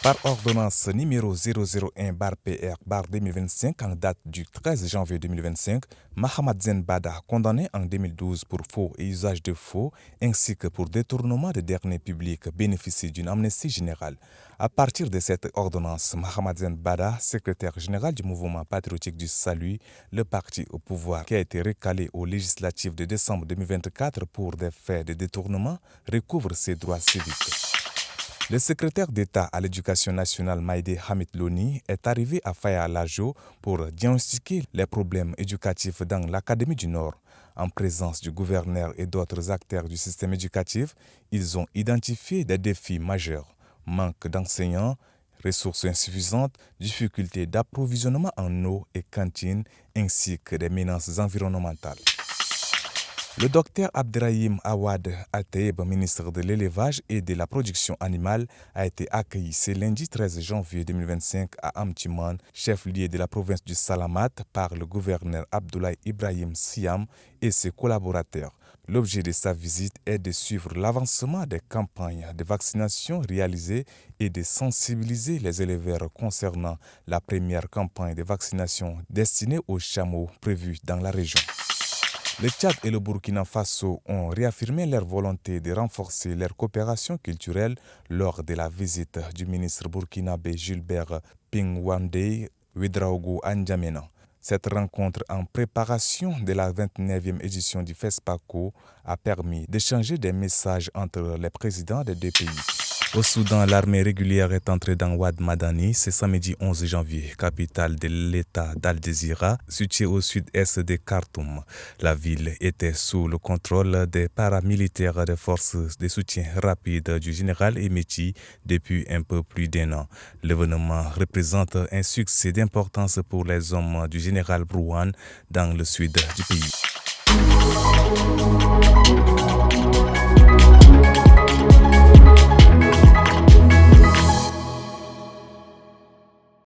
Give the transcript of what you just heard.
Par ordonnance numéro 001-PR-2025 en date du 13 janvier 2025, Mahamad Zen Bada, condamné en 2012 pour faux et usage de faux, ainsi que pour détournement de deniers publics, bénéficie d'une amnistie générale. À partir de cette ordonnance, Mahamad Zen Bada, secrétaire général du mouvement patriotique du Salut, le parti au pouvoir qui a été recalé aux législatives de décembre 2024 pour des faits de détournement, recouvre ses droits civiques. Le secrétaire d'État à l'Éducation nationale Maïdé Hamid Loni est arrivé à Faya Lajo pour diagnostiquer les problèmes éducatifs dans l'Académie du Nord. En présence du gouverneur et d'autres acteurs du système éducatif, ils ont identifié des défis majeurs: manque d'enseignants, ressources insuffisantes, difficultés d'approvisionnement en eau et cantine, ainsi que des menaces environnementales. Le docteur Abderrahim Awad Ateb, ministre de l'Élevage et de la Production animale, a été accueilli ce lundi 13 janvier 2025 à Amtiman, chef-lieu de la province du Salamat, par le gouverneur Abdoulaye Ibrahim Siam et ses collaborateurs. L'objet de sa visite est de suivre l'avancement des campagnes de vaccination réalisées et de sensibiliser les éleveurs concernant la première campagne de vaccination destinée aux chameaux prévue dans la région. Le Tchad et le Burkina Faso ont réaffirmé leur volonté de renforcer leur coopération culturelle lors de la visite du ministre burkinabé Gilbert Pingwandey Ouedraogo à N'Djamena. Cette rencontre en préparation de la 29e édition du FESPACO a permis d'échanger des messages entre les présidents des deux pays. Au Soudan, l'armée régulière est entrée dans Ouad Madani ce samedi 11 janvier, capitale de l'État d'Al-Dezira, située au sud-est de Khartoum. La ville était sous le contrôle des paramilitaires des forces de soutien rapide du général Emeti depuis un peu plus d'1 an. L'événement représente un succès d'importance pour les hommes du général Brouhan dans le sud du pays.